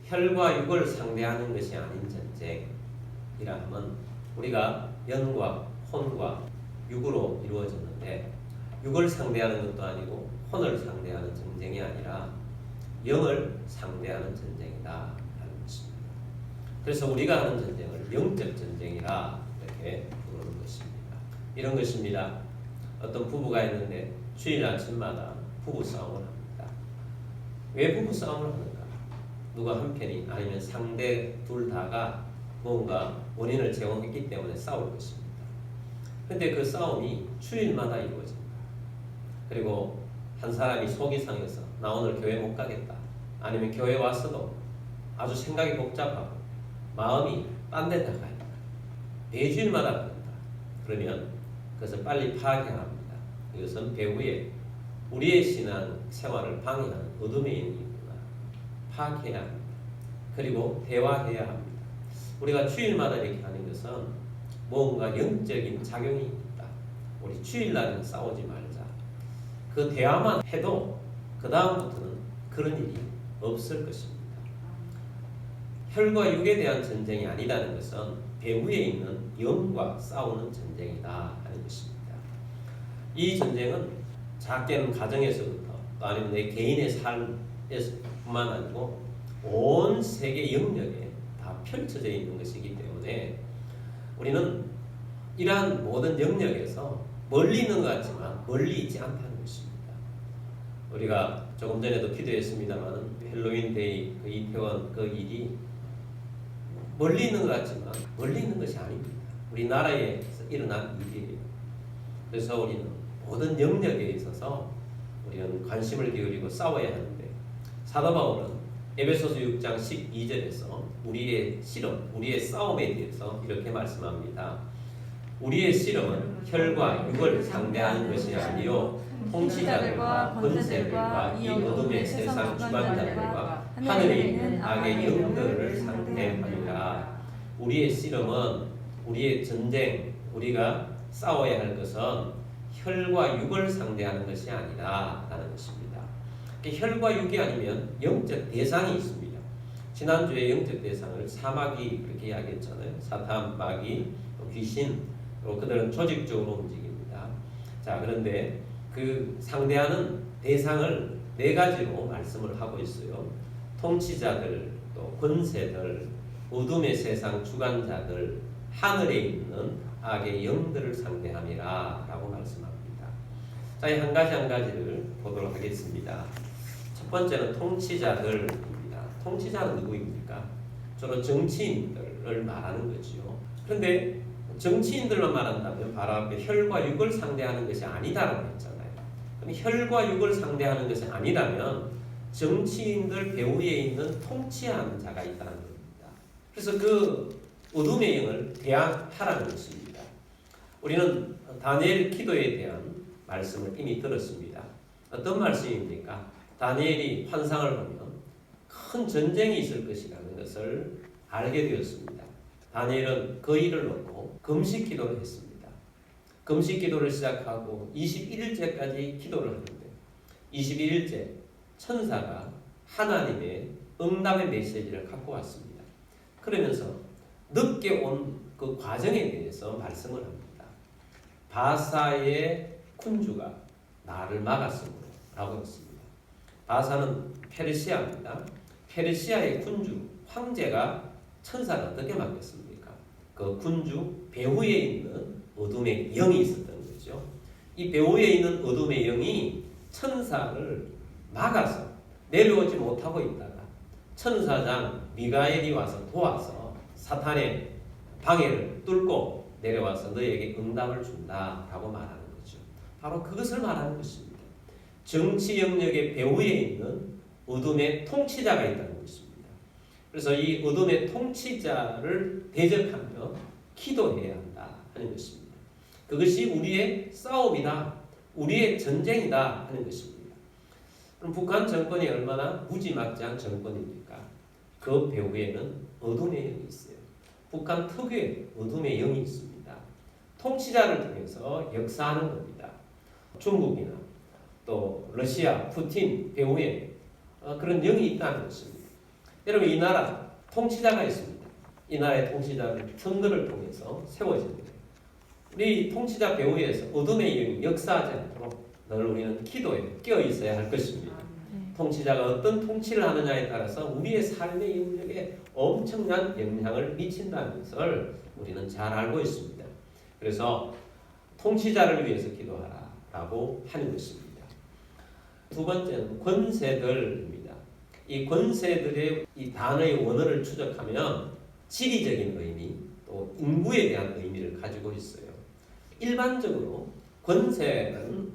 혈과 육을 상대하는 것이 아닌 전쟁이라 하면 우리가 영과 혼과 육으로 이루어졌는데 육을 상대하는 것도 아니고 혼을 상대하는 전쟁이 아니라 영을 상대하는 전쟁이다 하는 것입니다. 그래서 우리가 하는 전쟁을 영적 전쟁이라 이렇게 부르는 것입니다. 이런 것입니다. 어떤 부부가 있는데 주일 아침마다 부부 싸움을 합니다. 왜 부부 싸움을 하는가? 누가 한 편이 아니면 상대 둘 다가 뭔가 원인을 제공했기 때문에 싸울 것입니다. 근데 그 싸움이 주일마다 이루어집니다. 그리고 한 사람이 속이 상해서 나 오늘 교회 못 가겠다. 아니면 교회 왔어도 아주 생각이 복잡하고 마음이 딴 데 나가 있다. 매주일마다 그런다. 그러면 그것을 빨리 파악해야 합니다. 이것은 배후에 우리의 신앙 생활을 방해하는 어둠의 영이구나. 파악해야 합니다. 그리고 대화해야 합니다. 우리가 주일마다 이렇게 하는 것은 뭔가 영적인 작용이 있다. 우리 주일날은 싸우지 말자. 그 대화만 해도 그 다음부터는 그런 일이 없을 것입니다. 혈과 육에 대한 전쟁이 아니라는 것은 배후에 있는 영과 싸우는 전쟁이다 하는 것입니다. 이 전쟁은 작게는 가정에서부터 또 아니면 내 개인의 삶에서뿐만 아니고 온 세계 영역에 다 펼쳐져 있는 것이기 때문에 우리는 이러한 모든 영역에서 멀리 있는 것 같지만 멀리 있지 않다는 것입니다. 우리가 조금 전에도 기도했습니다만 헬로윈 데이 그 이태원 그 일이 멀리 있는 것 같지만 멀리 있는 것이 아닙니다. 우리나라에서 일어난 일이에요. 그래서 우리는 모든 영역에 있어서 우리는 관심을 기울이고 싸워야 하는데 사도 바울은 에베소서 6장 12절에서 우리의 실험, 우리의 싸움에 대해서 이렇게 말씀합니다. 우리의 실험은 혈과 육을 상대하는 것이 아니요 통치자들과 권세들과 이 어둠의 세상 주관자들과 하늘에 있는 악의 영들을 상대하니라. 우리의 실험은 우리의 전쟁, 우리가 싸워야 할 것은 혈과 육을 상대하는 것이 아니라 라는 것입니다. 혈과 육이 아니면 영적 대상이 있습니다. 지난주에 영적 대상을 사마귀 그렇게 이야기했잖아요. 사탄, 마귀, 귀신, 그들은 조직적으로 움직입니다. 자, 그런데 그 상대하는 대상을 네 가지로 말씀을 하고 있어요. 통치자들, 또 권세들, 어둠의 세상 주관자들, 하늘에 있는 악의 영들을 상대함이라 라고 말씀합니다. 자, 이 한 가지 한 가지를 보도록 하겠습니다. 첫 번째는 통치자들입니다. 통치자는 누구입니까? 주로 정치인들을 말하는 거죠. 그런데 정치인들만 말한다면 바로 앞에 혈과 육을 상대하는 것이 아니다라고 했잖아요. 그럼 혈과 육을 상대하는 것이 아니라면 정치인들 배후에 있는 통치하는 자가 있다는 겁니다. 그래서 그 어둠의 영을 대항하라는 것입니다. 우리는 다니엘 기도에 대한 말씀을 이미 들었습니다. 어떤 말씀입니까? 다니엘이 환상을 보면 큰 전쟁이 있을 것이라는 것을 알게 되었습니다. 다니엘은 그 일을 놓고 금식 기도를 했습니다. 금식 기도를 시작하고 21일째까지 기도를 하는데 21일째 천사가 하나님의 응답의 메시지를 갖고 왔습니다. 그러면서 늦게 온 그 과정에 대해서 말씀을 합니다. 바사의 군주가 나를 막았으므로 라고 했습니다. 바사는 페르시아입니다. 페르시아의 군주, 황제가 천사를 어떻게 막겠습니까? 그 군주 배후에 있는 어둠의 영이 있었던 거죠. 이 배후에 있는 어둠의 영이 천사를 막아서 내려오지 못하고 있다가 천사장 미가엘이 와서 도와서 사탄의 방해를 뚫고 내려와서 너에게 응답을 준다라고 말하는 거죠. 바로 그것을 말하는 것입니다. 정치 영역의 배후에 있는 어둠의 통치자가 있다는 것입니다. 그래서 이 어둠의 통치자를 대적하며 기도해야 한다 하는 것입니다. 그것이 우리의 싸움이다, 우리의 전쟁이다 하는 것입니다. 그럼 북한 정권이 얼마나 무지막지한 정권입니까? 그 배후에는 어둠의 영이 있어요. 북한 특유의 어둠의 영이 있습니다. 통치자를 통해서 역사하는 겁니다. 중국이나 또 러시아, 푸틴 배후에 그런 영이 있다는 것입니다. 여러분, 이 나라 통치자가 있습니다. 이 나라의 통치자는 선거를 통해서 세워집니다. 우리 통치자 배후에서 어둠의 영이 역사하지 않도록 늘 우리는 기도에 끼어 있어야 할 것입니다. 통치자가 어떤 통치를 하느냐에 따라서 우리의 삶의 영역에 엄청난 영향을 미친다는 것을 우리는 잘 알고 있습니다. 그래서 통치자를 위해서 기도하라라고 하는 것입니다. 두 번째는 권세들입니다. 이 권세들의 이 단어의 원어를 추적하면 지리적인 의미 또 인구에 대한 의미를 가지고 있어요. 일반적으로 권세는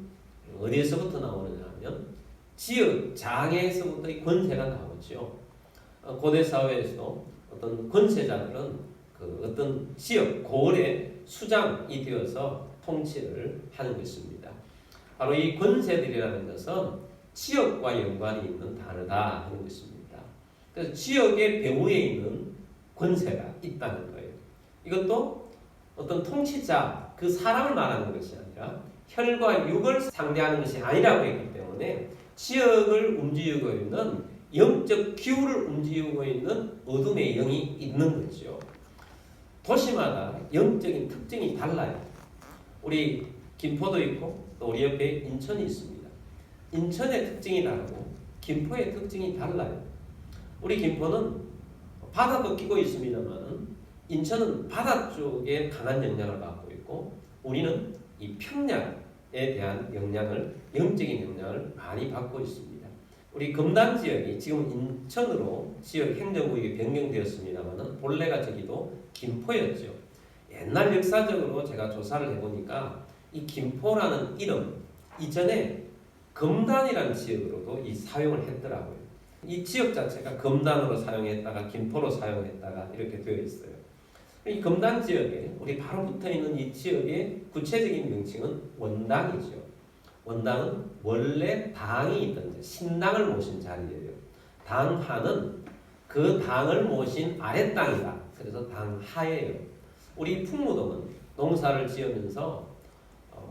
어디에서부터 나오느냐 하면 지역 장에서부터 권세가 나오죠. 고대 사회에서 어떤 권세자들은 그 어떤 지역 고을의 수장이 되어서 통치를 하는 것입니다. 바로 이 권세들이라는 것은 지역과 연관이 있는 단어다 하는 것입니다. 그래서 지역의 배후에 있는 권세가 있다는 거예요. 이것도 어떤 통치자 그 사람을 말하는 것이 아니라 혈과 육을 상대하는 것이 아니라고 했기 때문에 지역을 움직이고 있는 영적 기후를 움직이고 있는 어둠의 영이 있는 거죠. 도시마다 영적인 특징이 달라요. 우리 김포도 있고 또 우리 옆에 인천이 있습니다. 인천의 특징이 다르고 김포의 특징이 달라요. 우리 김포는 바다도 끼고 있습니다만 인천은 바다 쪽에 강한 영향을 받고 있고 우리는 이 평야에 대한 영향을 영적인 영향을 많이 받고 있습니다. 우리 금단 지역이 지금 인천으로 지역 행정구역이 변경되었습니다만 본래가 저기도 김포였죠. 옛날 역사적으로 제가 조사를 해보니까 이 김포라는 이름 이전에 금단이라는 지역으로도 이 사용을 했더라고요. 이 지역 자체가 금단으로 사용했다가 김포로 사용했다가 이렇게 되어 있어요. 이 금단 지역에 우리 바로 붙어 있는 이 지역의 구체적인 명칭은 원당이죠. 원당은 원래 당이 있던 신당을 모신 자리예요. 당하는 그 당을 모신 아랫당이다. 그래서 당하예요. 우리 풍무동은 농사를 지으면서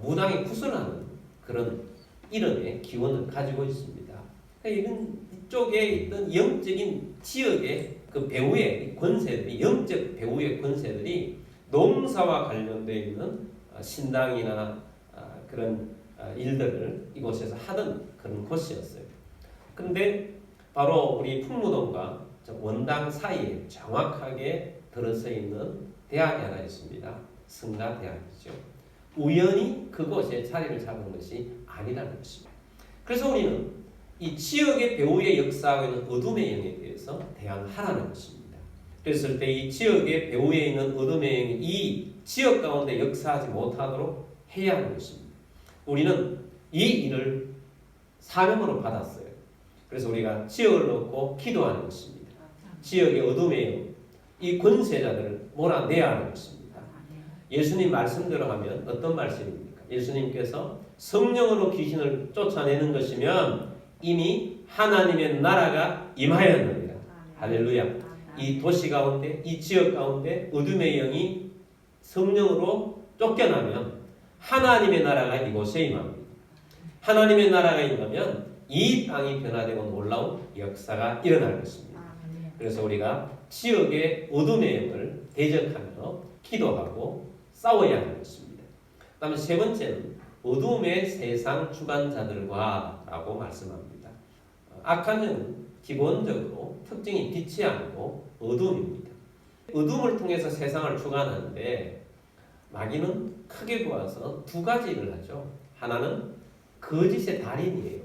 무당이 구슬하는 그런 이름의 기원을 가지고 있습니다. 이런 이쪽에 있던 영적인 지역의 그 배후의 권세들이 영적 배후의 권세들이 농사와 관련되어 있는 신당이나 그런 일들을 이곳에서 하던 그런 곳이었어요. 그런데 바로 우리 풍무동과 원당 사이에 정확하게 들어서 있는 대학이 하나 있습니다. 성가대학이죠. 우연히 그곳에 자리를 잡은 것이 아니라는 것입니다. 그래서 우리는 이 지역의 배후에 역사하고 있는 어둠의 영에 대해서 대항하라는 것입니다. 그랬을 때 이 지역의 배후에 있는 어둠의 영이 이 지역 가운데 역사하지 못하도록 해야 하는 것입니다. 우리는 이 일을 사명으로 받았어요. 그래서 우리가 지역을 놓고 기도하는 것입니다. 지역의 어둠의 영, 이 권세자들을 몰아내야 하는 것입니다. 예수님 말씀대로 하면 어떤 말씀입니까? 예수님께서 성령으로 귀신을 쫓아내는 것이면 이미 하나님의 나라가 임하였느니라. 할렐루야. 이 도시 가운데, 이 지역 가운데 어둠의 영이 성령으로 쫓겨나면 하나님의 나라가 이곳에 임합니다. 하나님의 나라가 임하면 이 땅이 변화되고 놀라운 역사가 일어날 것입니다. 그래서 우리가 지역의 어둠의 영을 대적하며 기도하고 싸워야 하는 것입니다. 그 다음에 세 번째는 어둠의 세상 주관자들과 라고 말씀합니다. 악한 영은 기본적으로 특징이 빛이 아니고 어둠입니다. 어둠을 통해서 세상을 주관하는데 마귀는 크게 보아서 두 가지 일을 하죠. 하나는 거짓의 달인이에요.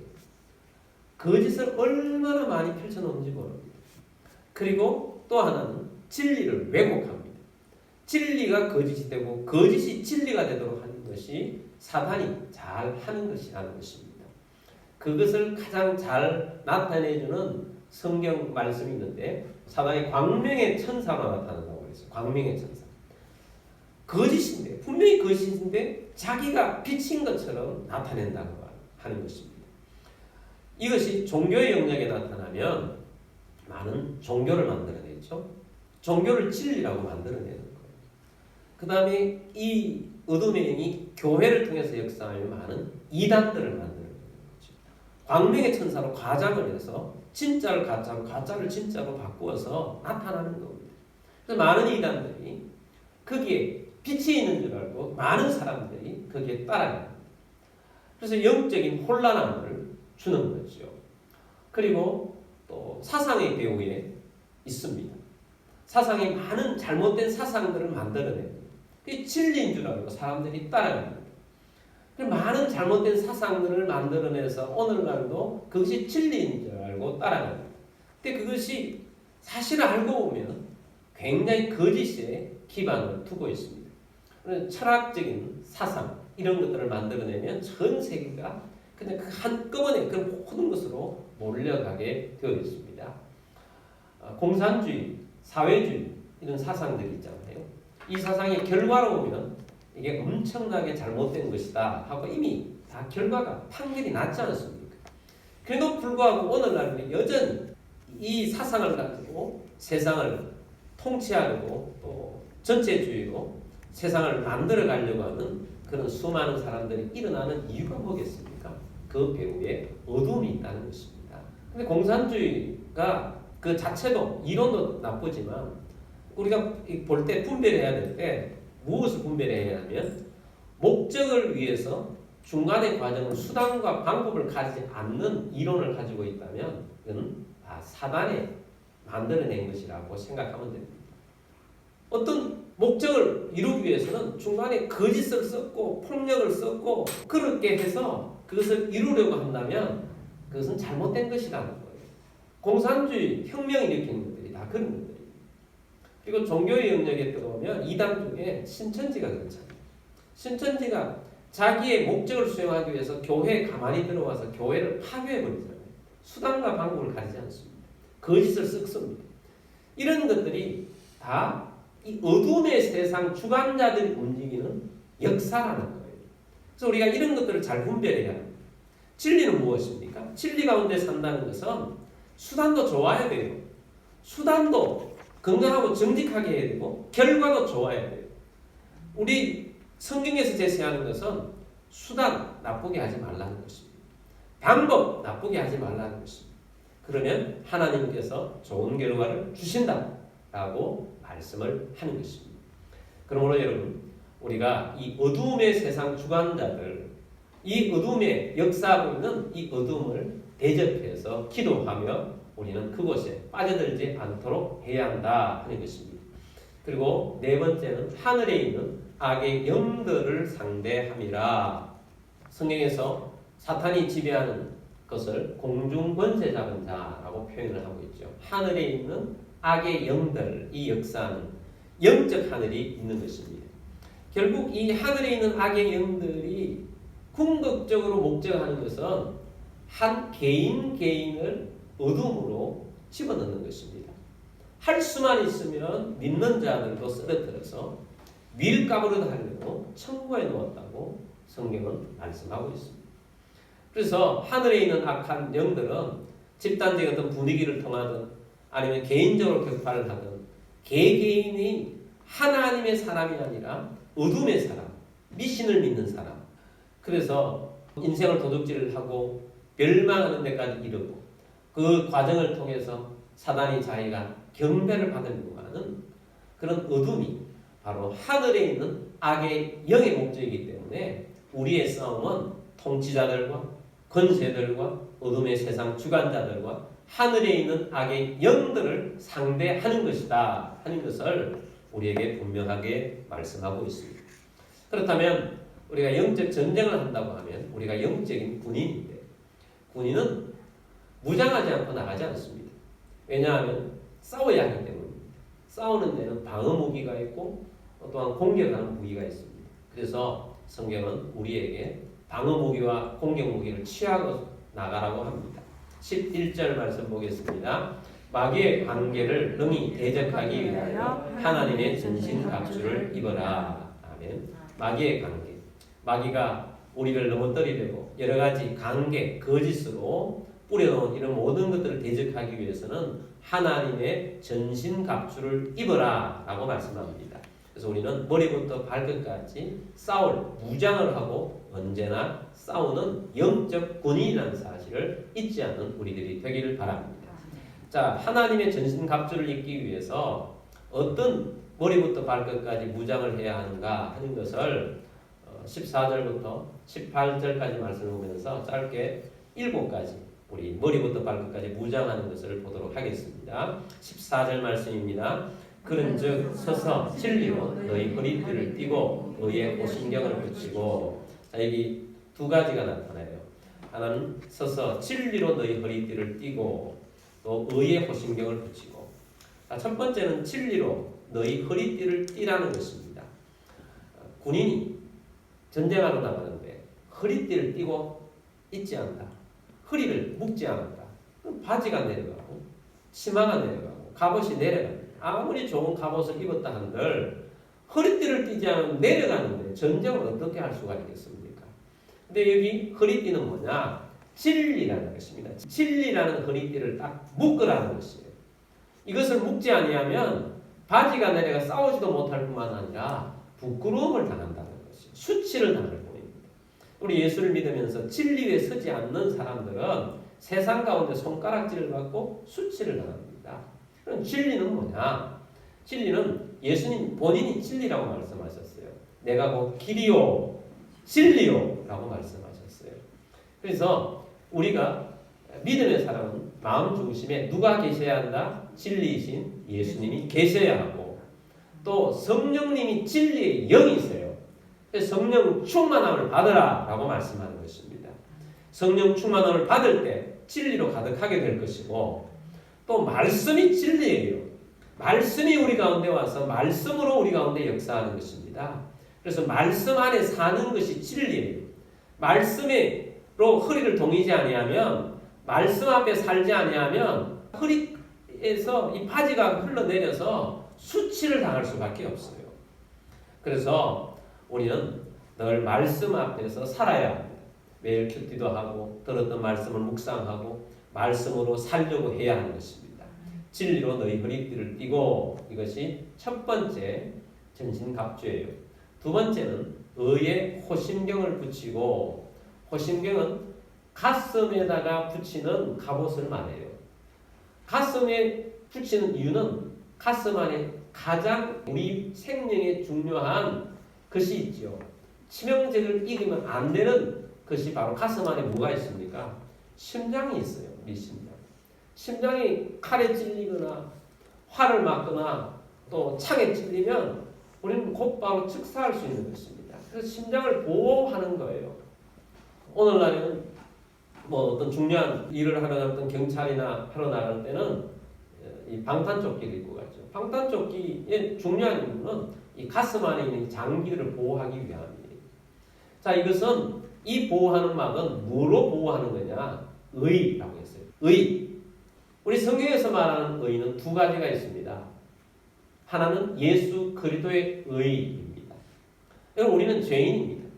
거짓을 얼마나 많이 펼쳐놓은지 모릅니다. 그리고 또 하나는 진리를 왜곡합니다. 진리가 거짓이 되고 거짓이 진리가 되도록 하는 것이 사단이 잘 하는 것이라는 것입니다. 그것을 가장 잘 나타내주는 성경 말씀이 있는데 사단이 광명의 천사로 나타난다고 그랬어요. 광명의 천사. 거짓인데 분명히 거짓인데 자기가 빛인 것처럼 나타낸다고 하는 것입니다. 이것이 종교의 영역에 나타나면 많은 종교를 만들어내죠. 종교를 진리라고 만들어내는 거예요. 그 다음에 이 어둠의 영이 교회를 통해서 역사하며 많은 이단들을 만들어내는 거죠. 광명의 천사로 과장을 해서 진짜를 가짜로, 가짜를 진짜로 바꾸어서 나타나는 겁니다. 그래서 많은 이단들이 거기에 빛이 있는 줄 알고 많은 사람들이 거기에 따라갑니다. 그래서 영적인 혼란함을 주는 거죠. 그리고 또 사상의 배후에 있습니다. 사상이 많은 잘못된 사상들을 만들어내고 그게 진리인 줄 알고 사람들이 따라갑니다. 많은 잘못된 사상들을 만들어내서 오늘날도 그것이 진리인 줄 알고 따라갑니다. 근데 그것이 사실을 알고 보면 굉장히 거짓에 기반을 두고 있습니다. 철학적인 사상 이런 것들을 만들어내면 전 세계가 그냥 그 한꺼번에 그 모든 것으로 몰려가게 되어 있습니다. 공산주의, 사회주의 이런 사상들이 있잖아요. 이 사상의 결과로 보면 이게 엄청나게 잘못된 것이다 하고 이미 다 결과가 판결이 났지 않습니까? 그래도 불구하고 오늘날은 여전히 이 사상을 가지고 세상을 통치하려고 또 전체주의로 세상을 만들어 가려고 하는 그런 수많은 사람들이 일어나는 이유가 뭐겠습니까? 그 배후에 어둠이 있다는 것입니다. 근데 공산주의가 그 자체도 이론도 나쁘지만 우리가 볼 때 분별해야 될 때 무엇을 분별해야 하면 목적을 위해서 중간의 과정을 수단과 방법을 가지지 않는 이론을 가지고 있다면 그건 사단이 만들어낸 것이라고 생각하면 됩니다. 어떤 목적을 이루기 위해서는 중간에 거짓을 썼고 폭력을 썼고 그렇게 해서 그것을 이루려고 한다면 그것은 잘못된 것이라는 거예요. 공산주의 혁명을 일으키는 것들이 다 그런 것들입니다. 그리고 종교의 영역에 들어오면 이단 쪽에 신천지가 그렇잖아요. 신천지가 자기의 목적을 수행하기 위해서 교회에 가만히 들어와서 교회를 파괴해버리잖아요. 수단과 방법을 가리지 않습니다. 거짓을 섞습니다. 이런 것들이 다 이 어둠의 세상 주관자들이 움직이는 역사라는 거예요. 그래서 우리가 이런 것들을 잘 분별해야 합니다. 진리는 무엇입니까? 진리 가운데 산다는 것은 수단도 좋아야 돼요. 수단도 건강하고 정직하게 해야 되고 결과도 좋아야 돼요. 우리 성경에서 제시하는 것은 수단 나쁘게 하지 말라는 것입니다. 방법 나쁘게 하지 말라는 것입니다. 그러면 하나님께서 좋은 결과를 주신다라고 말씀을 하는 것입니다. 그러므로 여러분 우리가 이 어둠의 세상 주관자들 이 어둠에 역사하고 있는 이 어둠을 대적해서 기도하며 우리는 그곳에 빠져들지 않도록 해야 한다 하는 것입니다. 그리고 네 번째는 하늘에 있는 악의 영들을 상대함이라. 성경에서 사탄이 지배하는 것을 공중 권세 잡은 자라고 표현을 하고 있죠. 하늘에 있는 악의 영들, 이 역사는 영적 하늘이 있는 것입니다. 결국 이 하늘에 있는 악의 영들이 궁극적으로 목적하는 것은 한 개인을 어둠으로 집어넣는 것입니다. 할 수만 있으면 믿는 자들도 쓰러뜨려서 밀가부르도 하려고 천국에 놓았다고 성경은 말씀하고 있습니다. 그래서 하늘에 있는 악한 영들은 집단적인 어떤 분위기를 통하든 아니면 개인적으로 격파를 하든 개개인이 하나님의 사람이 아니라 어둠의 사람, 미신을 믿는 사람, 그래서 인생을 도둑질을 하고 멸망하는 데까지 이르고 그 과정을 통해서 사단이 자기가 경배를 받으려고 하는 그런 어둠이 바로 하늘에 있는 악의 영의 목적이기 때문에 우리의 싸움은 통치자들과 권세들과 어둠의 세상 주관자들과 하늘에 있는 악의 영들을 상대하는 것이다 하는 것을 우리에게 분명하게 말씀하고 있습니다. 그렇다면 우리가 영적 전쟁을 한다고 하면 우리가 영적인 군인인데 군인은 무장하지 않고 나가지 않습니다. 왜냐하면 싸워야 하기 때문입니다. 싸우는 데는 방어 무기가 있고 또한 공격하는 무기가 있습니다. 그래서 성경은 우리에게 방어 무기와 공격 무기를 취하고 나가라고 합니다. 11절 말씀 보겠습니다. 마귀의 관계를 능히 대적하기 위하여 하나님의 전신갑주를 입어라. 아멘. 마귀의 관계. 마귀가 우리를 넘어뜨리려고 여러 가지 관계, 거짓으로 뿌려놓은 이런 모든 것들을 대적하기 위해서는 하나님의 전신갑주를 입어라 라고 말씀합니다. 그래서 우리는 머리부터 발끝까지 싸울 무장을 하고 언제나 싸우는 영적 군인이라는 사실을 잊지 않는 우리들이 되기를 바랍니다. 자, 하나님의 전신갑주를 입기 위해서 어떤 머리부터 발끝까지 무장을 해야 하는가 하는 것을 14절부터 18절까지 말씀을 보면서 짧게 7가지 우리 머리부터 발끝까지 무장하는 것을 보도록 하겠습니다. 14절 말씀입니다. 그런즉 서서 진리로 너희 허리띠를 띠고 의의 호심경을 붙이고. 자, 여기 2가지가 나타나요. 하나는 서서 진리로 너희 허리띠를 띠고 또 의의 호심경을 붙이고. 자, 첫 번째는 진리로 너희 허리띠를 띠라는 것입니다. 군인이 전쟁하러 나가는데 허리띠를 띠고 있지 않다. 허리를 묶지 않았다. 그럼 바지가 내려가고 치마가 내려가고 갑옷이 내려갑니다. 아무리 좋은 갑옷을 입었다 한들 허리띠를 띠지 않으면 내려가는데 전쟁을 어떻게 할 수가 있겠습니까? 근데 여기 허리띠는 뭐냐? 진리라는 것입니다. 진리라는 허리띠를 딱 묶으라는 것이에요. 이것을 묶지 아니하면 바지가 내려가 싸우지도 못할 뿐만 아니라 부끄러움을 당한다는 것이에요. 수치를 당할 뿐입니다. 우리 예수를 믿으면서 진리에 서지 않는 사람들은 세상 가운데 손가락질을 받고 수치를 당합니다. 그럼 진리는 뭐냐? 진리는 예수님 본인이 진리라고 말씀하셨어요. 내가 곧 길이요 진리요 라고 말씀하셨어요. 그래서 우리가 믿음의 사람은 마음 중심에 누가 계셔야 한다? 진리이신 예수님이 계셔야 하고 또 성령님이 진리의 영이세요. 성령 충만함을 받으라 라고 말씀하는 것입니다. 성령 충만함을 받을 때 진리로 가득하게 될 것이고 또 말씀이 진리예요. 말씀이 우리 가운데 와서 말씀으로 우리 가운데 역사하는 것입니다. 그래서 말씀 안에 사는 것이 진리예요. 말씀으로 허리를 동이지 아니하면 말씀 앞에 살지 아니하면 허리에서 이 바지가 흘러내려서 수치를 당할 수밖에 없어요. 그래서 우리는 늘 말씀 앞에서 살아야 합니다. 매일 큐티도 하고 들었던 말씀을 묵상하고 말씀으로 살려고 해야 하는 것입니다. 진리로 너희 허리띠를 띠고 이것이 첫 번째 전신갑주예요. 두 번째는 의의 호심경을 붙이고 호심경은 가슴에다가 붙이는 갑옷을 말해요. 가슴에 붙이는 이유는 가슴 안에 가장 우리 생명에 중요한 것이 있죠. 치명적을 이기면 안 되는 것이 바로 가슴 안에 뭐가 있습니까? 심장이 있어요. 우리 심장. 심장이 칼에 찔리거나 활을 맞거나 또 창에 찔리면 우리는 곧바로 즉사할 수 있는 것입니다. 그래서 심장을 보호하는 거예요. 오늘날에는 뭐 어떤 중요한 일을 하러 갔던 경찰이나 하러 나갈 때는 이 방탄조끼를 입고 가죠. 방탄조끼의 중요한 이유는 이 가슴 안에 있는 장기들을 보호하기 위함이에요. 자, 이것은 이 보호하는 막은 뭐로 보호하는 거냐? 의라고 했어요. 의. 우리 성경에서 말하는 의는 2가지가 있습니다. 하나는 예수 그리스도의 의입니다. 여러분, 우리는 죄인입니다.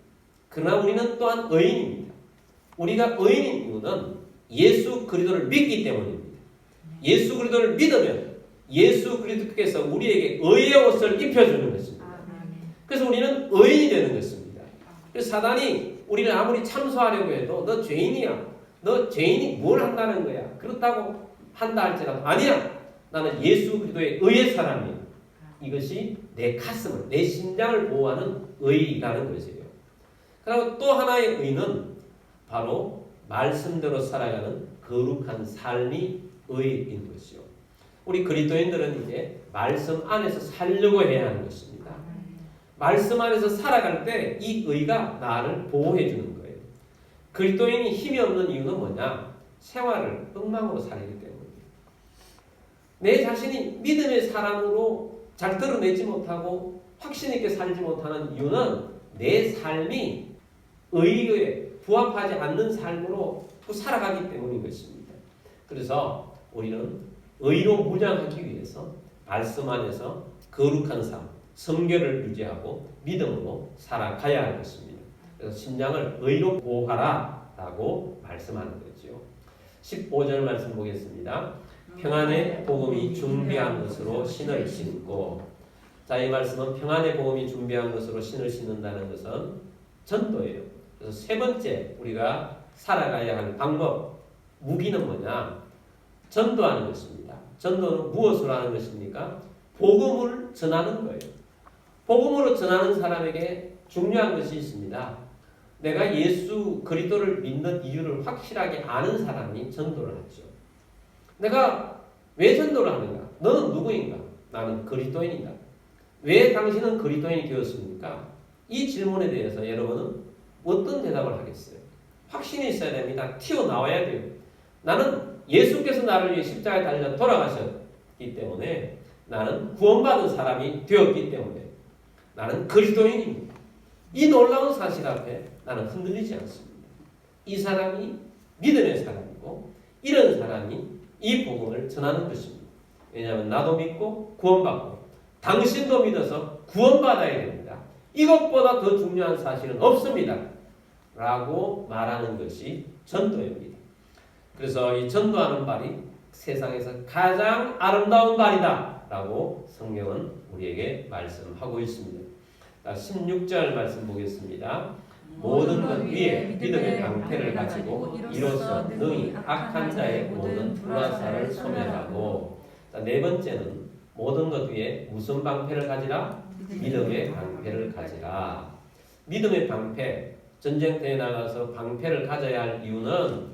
그러나 우리는 또한 의인입니다. 우리가 의인인 이유는 예수 그리스도를 믿기 때문입니다. 예수 그리스도를 믿으면 예수 그리스도께서 우리에게 의의 옷을 입혀주는 것입니다. 그래서 우리는 의인이 되는 것입니다. 그래서 사단이 우리를 아무리 참소하려고 해도 너 죄인이야. 너 죄인이 뭘 한다는 거야. 그렇다고 한다 할지라도 아니야. 나는 예수 그리스도의 의의 사람이야. 이것이 내 가슴을, 내 심장을 보호하는 의라는 것이에요. 그리고 또 하나의 의는 바로 말씀대로 살아가는 거룩한 삶이 의인 것이요. 우리 그리스도인들은 이제 말씀 안에서 살려고 해야 하는 것입니다. 말씀 안에서 살아갈 때 이 의가 나를 보호해 주는 거예요. 그리스도인이 힘이 없는 이유는 뭐냐? 생활을 엉망으로 살기 때문입니다. 내 자신이 믿음의 사람으로 잘 드러내지 못하고 확신 있게 살지 못하는 이유는 내 삶이 의에 부합하지 않는 삶으로 살아가기 때문인 것입니다. 그래서 우리는 의로 무장하기 위해서 말씀 안에서 거룩한 삶, 성결을 유지하고 믿음으로 살아가야 할 것입니다. 그래서 심장을 의로 보호하라 라고 말씀하는 거죠. 15절 말씀 보겠습니다. 평안의 복음이 준비한 것으로 신을 신고. 자, 이 말씀은 평안의 복음이 준비한 것으로 신을 신는다는 것은 전도예요. 그래서 세 번째 우리가 살아가야 할 방법, 무기는 뭐냐? 전도하는 것입니다. 전도는 무엇으로 하는 것입니까? 복음을 전하는 거예요. 복음으로 전하는 사람에게 중요한 것이 있습니다. 내가 예수 그리스도를 믿는 이유를 확실하게 아는 사람이 전도를 하죠. 내가 왜 전도를 하는가? 너는 누구인가? 나는 그리스도인이다. 왜 당신은 그리스도인이 되었습니까? 이 질문에 대해서 여러분은 어떤 대답을 하겠어요? 확신이 있어야 됩니다. 튀어나와야 돼요. 나는 예수께서 나를 위해 십자가에 달려 돌아가셨기 때문에 나는 구원받은 사람이 되었기 때문에 나는 그리스도인입니다. 이 놀라운 사실 앞에 나는 흔들리지 않습니다. 이 사람이 믿음의 사람이고 이런 사람이 이 복음을 전하는 것입니다. 왜냐하면 나도 믿고 구원받고 당신도 믿어서 구원받아야 됩니다. 이것보다 더 중요한 사실은 없습니다. 라고 말하는 것이 전도입니다. 그래서 이 전도하는 말이 세상에서 가장 아름다운 말이다 라고 성경은 우리에게 말씀하고 있습니다. 16절 말씀 보겠습니다. 모든 것 위에 믿음의 방패를 가지고 이로써 능히 악한 자의 모든 불화살을 소멸하고, 네 번째는 모든 것 위에 무슨 방패를 가지라? 믿음의 방패를 가지라. 믿음의 방패, 전쟁터에 나가서 방패를 가져야 할 이유는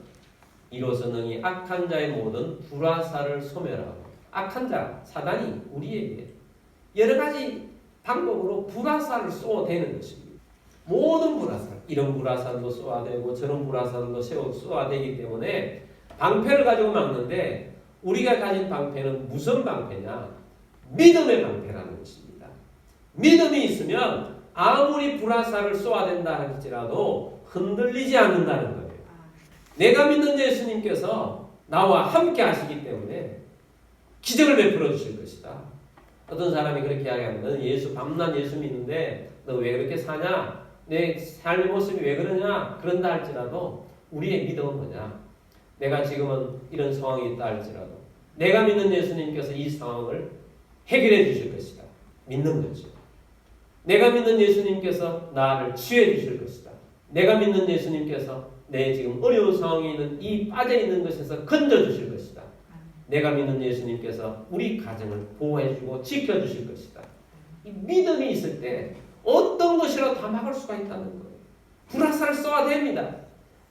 이로써 능히 악한 자의 모든 불화살을 소멸하고, 악한 자, 사단이 우리에게 여러 가지 방법으로 불화살을 쏘아대는 것입니다. 모든 불화살, 이런 불화살도 쏘아대고 저런 불화살도 쏘아대기 때문에 방패를 가지고 막는데, 우리가 가진 방패는 무슨 방패냐? 믿음의 방패라는 것입니다. 믿음이 있으면 아무리 불화살을 쏘아댄다 할지라도 흔들리지 않는다는 거예요. 내가 믿는 예수님께서 나와 함께 하시기 때문에 기적을 베풀어 주실 것이다. 어떤 사람이 그렇게 이야기합니다. 너는 예수, 밤낮 예수 믿는데 너 왜 그렇게 사냐? 내 삶의 모습이 왜 그러냐? 그런다 할지라도 우리의 믿음은 뭐냐? 내가 지금은 이런 상황이 있다 할지라도 내가 믿는 예수님께서 이 상황을 해결해 주실 것이다. 믿는 거죠. 내가 믿는 예수님께서 나를 치유해 주실 것이다. 내가 믿는 예수님께서 내 지금 어려운 상황에 있는 이 빠져있는 것에서 건져주실 것이다. 내가 믿는 예수님께서 우리 가정을 보호해주고 지켜주실 것이다. 이 믿음이 있을 때 어떤 것이라도 다 막을 수가 있다는 거예요. 불화살을 쏘아야 됩니다.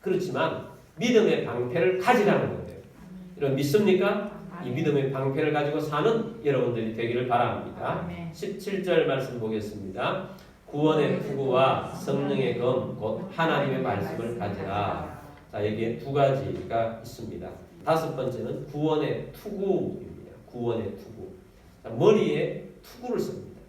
그렇지만 믿음의 방패를 가지라는 거예요. 여러분 믿습니까? 이 믿음의 방패를 가지고 사는 여러분들이 되기를 바랍니다. 17절 말씀 보겠습니다. 구원의 투구와 성령의 검, 곧 하나님의 말씀을 가지라. 자, 여기에 두 가지가 있습니다. 다섯 번째는 구원의 투구입니다. 구원의 투구. 자, 머리에 투구를 씁니다.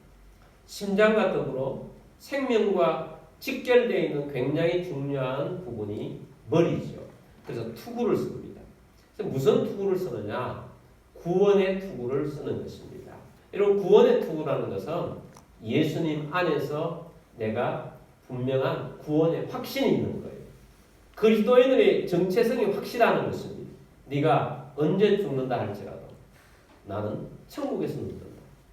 심장과 더불어 생명과 직결되어 있는 굉장히 중요한 부분이 머리죠. 그래서 투구를 씁니다. 그래서 무슨 투구를 쓰느냐? 구원의 투구를 쓰는 것입니다. 이런 구원의 투구라는 것은 예수님 안에서 내가 분명한 구원의 확신이 있는 거예요. 그리스도인의 정체성이 확실하는 것입니다. 네가 언제 죽는다 할지라도 나는 천국에서 죽는다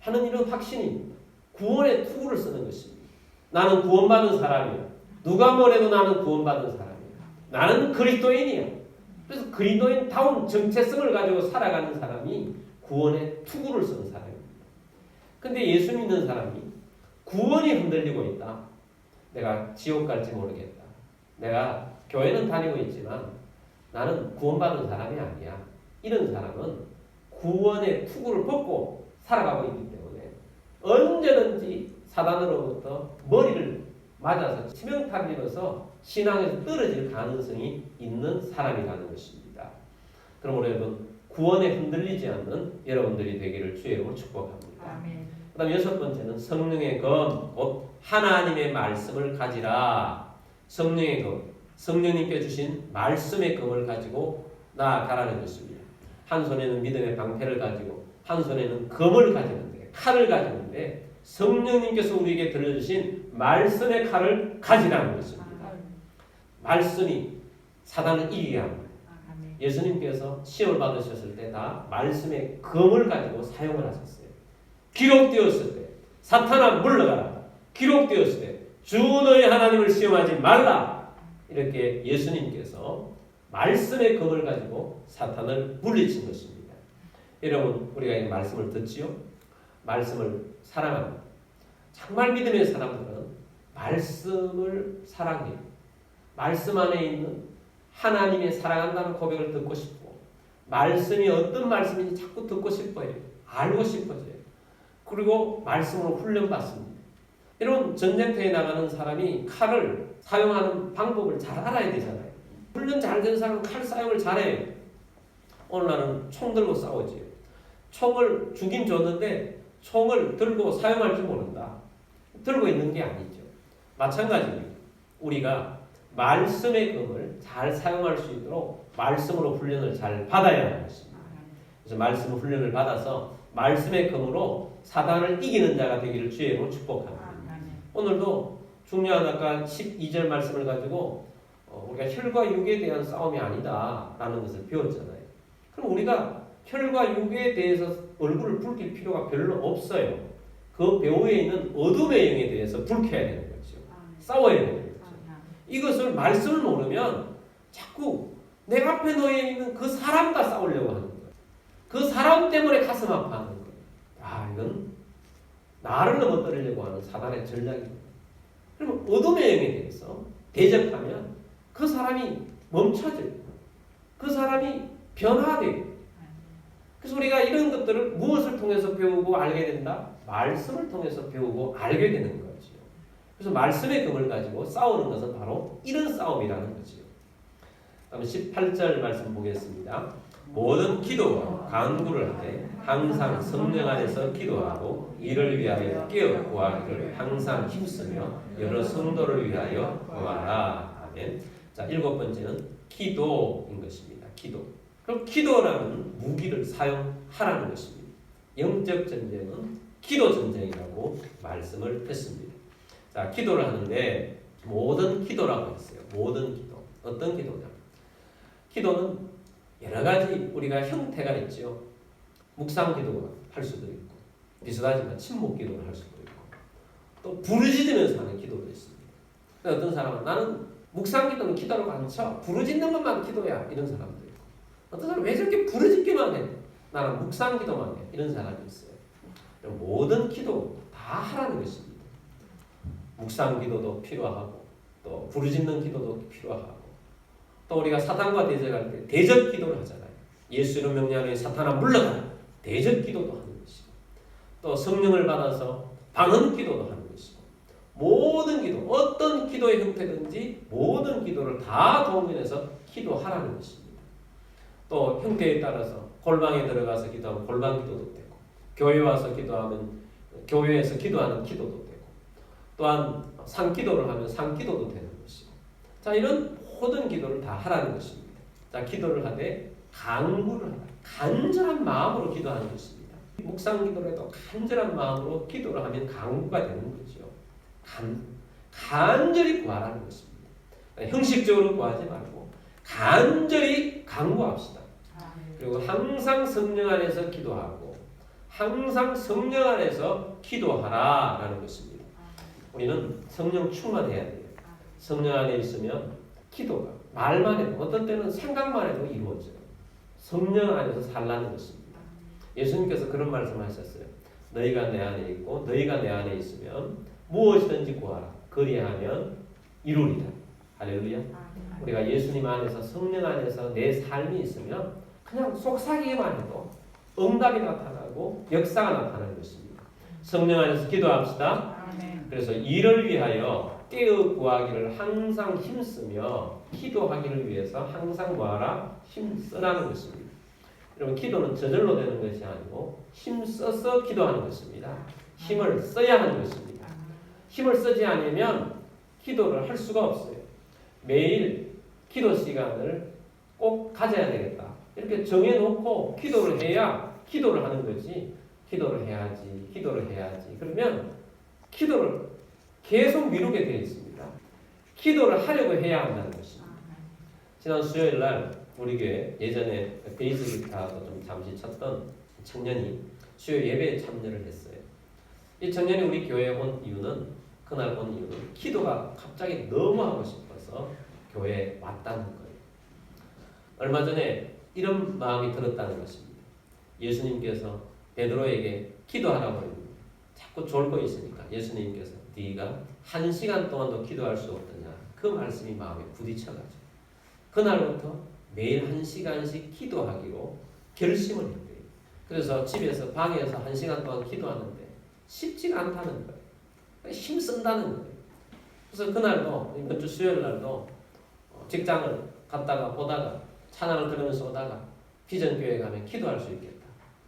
하는 이런 확신입니다. 구원의 투구를 쓰는 것입니다. 나는 구원받은 사람이야. 누가 뭐래도 나는 구원받은 사람이야. 나는 그리스도인이야. 그래서 그리스도인다운 정체성을 가지고 살아가는 사람이 구원의 투구를 쓰는 사람입니다. 근데 예수 믿는 사람이 구원이 흔들리고 있다. 내가 지옥 갈지 모르겠다. 내가 교회는 다니고 있지만 나는 구원받은 사람이 아니야. 이런 사람은 구원의 투구를 벗고 살아가고 있기 때문에 언제든지 사단으로부터 머리를 맞아서 치명타를 입어서 신앙에서 떨어질 가능성이 있는 사람이라는 것입니다. 그러므로 여러분 구원에 흔들리지 않는 여러분들이 되기를 주의 이름으로 축복합니다. 그 다음 여섯 번째는 성령의 검, 곧 하나님의 말씀을 가지라. 성령의 검, 성령님께 주신 말씀의 검을 가지고 나아가라는 것입니다. 한 손에는 믿음의 방패를 가지고 한 손에는 검을 가지는데, 칼을 가지는데 성령님께서 우리에게 들려주신 말씀의 칼을 가지라는 것입니다. 말씀이 사단을 이기게 합니다. 예수님께서 시험을 받으셨을 때 다 말씀의 검을 가지고 사용을 하셨어요. 기록되었을 때 사탄아 물러가라. 기록되었을 때 주 너희 하나님을 시험하지 말라. 이렇게 예수님께서 말씀의 검을 가지고 사탄을 물리친 것입니다. 여러분, 우리가 이 말씀을 듣지요? 말씀을 사랑합니다. 정말 믿음의 사람들은 말씀을 사랑해요. 말씀 안에 있는 하나님의 사랑한다는 고백을 듣고 싶고, 말씀이 어떤 말씀인지 자꾸 듣고 싶어요. 알고 싶어져요. 그리고 말씀으로 훈련받습니다. 여러분, 전쟁터에 나가는 사람이 칼을 사용하는 방법을 잘 알아야 되잖아요. 훈련 잘 된 사람은 칼 사용을 잘해요. 오늘 나는 총 들고 싸우지. 총을 주긴 줬는데 총을 들고 사용할 줄 모른다. 들고 있는 게 아니죠. 마찬가지입니다. 우리가 말씀의 검을 잘 사용할 수 있도록 말씀으로 훈련을 잘 받아야 하는 것입니다. 그래서 말씀 훈련을 받아서 말씀의 검으로 사단을 이기는 자가 되기를 주의 이름으로 축복합니다. 오늘도 중요한 아까 12절 말씀을 가지고 우리가 혈과 육에 대한 싸움이 아니다 라는 것을 배웠잖아요. 그럼 우리가 혈과 육에 대해서 얼굴을 붉힐 필요가 별로 없어요. 그 배후에 있는 어둠의 영에 대해서 불켜야 되는 거죠. 싸워야 되는 거죠. 이것을 말씀을 모르면 자꾸 내 앞에 놓여 있는 그 사람과 싸우려고 하는 거예요. 그 사람 때문에 가슴 아파하는 거예요. 이건 나를 넘어뜨리려고 하는 사단의 전략입니다. 그러면 어둠의 영에 대해서 대적하면 그 사람이 멈춰져요. 그 사람이 변화돼요. 그래서 우리가 이런 것들을 무엇을 통해서 배우고 알게 된다? 말씀을 통해서 배우고 알게 되는 거죠. 그래서 말씀의 검을 가지고 싸우는 것은 바로 이런 싸움이라는 거죠. 그럼 18절 말씀 보겠습니다. 모든 기도와 간구를 하되 항상 성령 안에서 기도하고 이를 위하여 깨어 구하기를 항상 힘쓰며 여러 성도를 위하여 구하라. 아멘. 자, 7번째는 기도인 것입니다. 기도. 그럼 기도라는 무기를 사용하라는 것입니다. 영적 전쟁은 기도 전쟁이라고 말씀을 했습니다. 자, 기도를 하는데 모든 기도라고 했어요. 모든 기도. 어떤 기도냐? 기도는 여러 가지 우리가 형태가 있죠. 묵상 기도를 할 수도 있고, 비슷하지만 침묵 기도를 할 수도 있고, 또 부르짖으면서 하는 기도도 있습니다. 어떤 사람은 나는 묵상 기도는 기도로 많죠. 부르짖는 것만 기도야. 이런 사람도 있고, 어떤 사람은 왜 저렇게 부르짖기만 해? 나는 묵상 기도만 해. 이런 사람이 있어요. 모든 기도 다 하라는 것입니다. 묵상 기도도 필요하고, 또 부르짖는 기도도 필요하고, 또 우리가 사탄과 대적할 때 대적 기도를 하잖아요. 예수 이름 명령하여 사탄아 물러가라. 대적 기도도 하는 것이고, 또 성령을 받아서 방언 기도도 하는 것이고, 모든 기도, 어떤 기도의 형태든지 모든 기도를 다 동원해서 기도하라는 것입니다. 또 형태에 따라서 골방에 들어가서 기도하면 골방 기도도 되고, 교회 와서 기도하면 교회에서 기도하는 기도도 되고, 또한 상기도를 하면 상기도도 되는 것이고, 자, 이런 모든 기도를 다 하라는 것입니다. 자, 기도를 하되 간구를 하라. 간절한 마음으로 기도하는 것입니다. 묵상 기도를 해도 간절한 마음으로 기도를 하면 간구가 되는 거죠. 간절히 구하라는 것입니다. 형식적으로 구하지 말고 간절히 간구합시다. 그리고 항상 성령 안에서 기도하고 항상 성령 안에서 기도하라라는 것입니다. 우리는 성령 충만해야 돼요. 성령 안에 있으면 기도가 말만 해도 어떤 때는 생각만 해도 이루어져요. 성령 안에서 살라는 것입니다. 예수님께서 그런 말씀하셨어요. 너희가 내 안에 있고 너희가 내 안에 있으면 무엇이든지 구하라. 그리하면 이루리라. 할렐루야. 우리가 예수님 안에서 성령 안에서 내 삶이 있으면 그냥 속삭이기만 해도 응답이 나타나고 역사가 나타나는 것입니다. 성령 안에서 기도합시다. 그래서 이를 위하여 깨어 구하기를 항상 힘쓰며 기도하기를 위해서 항상 구하라. 힘쓰라는 것입니다. 여러분, 기도는 저절로 되는 것이 아니고 힘써서 기도하는 것입니다. 힘을 써야 하는 것입니다. 힘을 쓰지 않으면 기도를 할 수가 없어요. 매일 기도 시간을 꼭 가져야 되겠다. 이렇게 정해놓고 기도를 해야 기도를 하는 거지. 기도를 해야지, 기도를 해야지. 그러면 기도를 계속 미루게 되어 있습니다. 기도를 하려고 해야 한다는 것입니다. 지난 수요일 날 우리 교회 예전에 베이스 기타도 좀 잠시 쳤던 청년이 수요 예배에 참여를 했어요. 이 청년이 우리 교회에 온 이유는, 그날 온 이유는 기도가 갑자기 너무 하고 싶어서 교회에 왔다는 거예요. 얼마 전에 이런 마음이 들었다는 것입니다. 예수님께서 베드로에게 기도하라고 했는데 자꾸 졸고 있으니까 예수님께서 네가 1시간 동안도 기도할 수 없더냐, 그 말씀이 마음에 부딪혀가지고 그날부터 매일 1시간씩 기도하기로 결심을 했대요. 그래서 집에서 방에서 1시간 동안 기도하는데 쉽지가 않다는 거예요. 힘쓴다는 거예요. 그래서 그날도 이번 주 수요일 날도 직장을 갔다가 오다가 찬양을 들으면서 오다가 비전교회 가면 기도할 수 있겠다.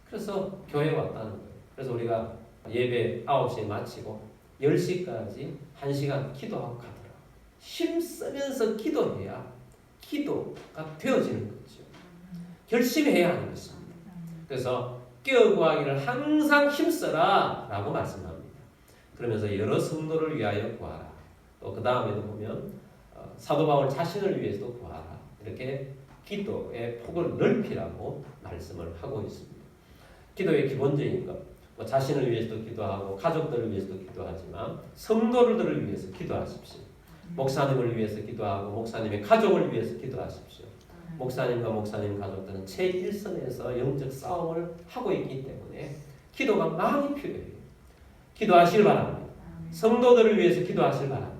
그래서 교회에 왔다는 거예요. 그래서 우리가 예배 9시에 마치고 10시까지 1시간 기도하고 가더라. 힘쓰면서 기도해야 기도가 되어지는 거죠. 결심해야 하는 것입니다. 그래서 깨어구하기를 항상 힘써라 라고 말씀합니다. 그러면서 여러 성도를 위하여 구하라. 또 그 다음에도 보면 사도 바울 자신을 위해서도 구하라. 이렇게 기도의 폭을 넓히라고 말씀을 하고 있습니다. 기도의 기본적인 것, 자신을 위해서도 기도하고 가족들을 위해서도 기도하지만 성도들을 위해서 기도하십시오. 목사님을 위해서 기도하고 목사님의 가족을 위해서 기도하십시오. 목사님과 목사님 가족들은 제1선에서 영적 싸움을 하고 있기 때문에 기도가 많이 필요해요. 기도하시길 바랍니다. 성도들을 위해서 기도하시길 바랍니다.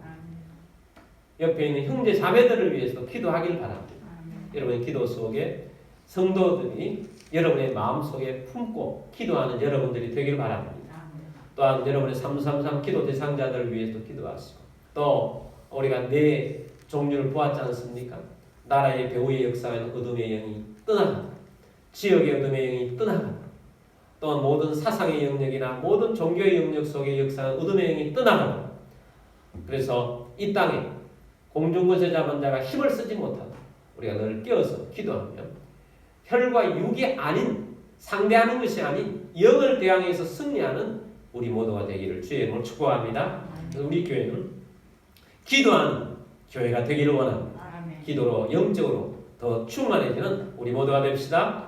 옆에 있는 형제 자매들을 위해서도 기도하길 바랍니다. 여러분의 기도 속에 성도들이 여러분의 마음속에 품고 기도하는 여러분들이 되길 바랍니다. 또한 여러분의 333 기도 대상자들을 위해서도 기도하시고, 또 우리가 네 종류를 보았지 않습니까? 나라의 배후의 역사에는 어둠의 영이 떠나간다. 지역의 어둠의 영이 떠나간다. 또한 모든 사상의 영역이나 모든 종교의 영역 속의 역사는 어둠의 영이 떠나간다. 그래서 이 땅에 공중권세 잡은 자가 힘을 쓰지 못하다. 우리가 늘 깨어서 기도하면 혈과 육이 아닌, 상대하는 것이 아닌 영을 대항해서 승리하는 우리 모두가 되기를 주의 이름으로 축복합니다. 우리 교회는 기도하는 교회가 되기를 원합니다. 기도로 영적으로 더 충만해지는 우리 모두가 됩시다.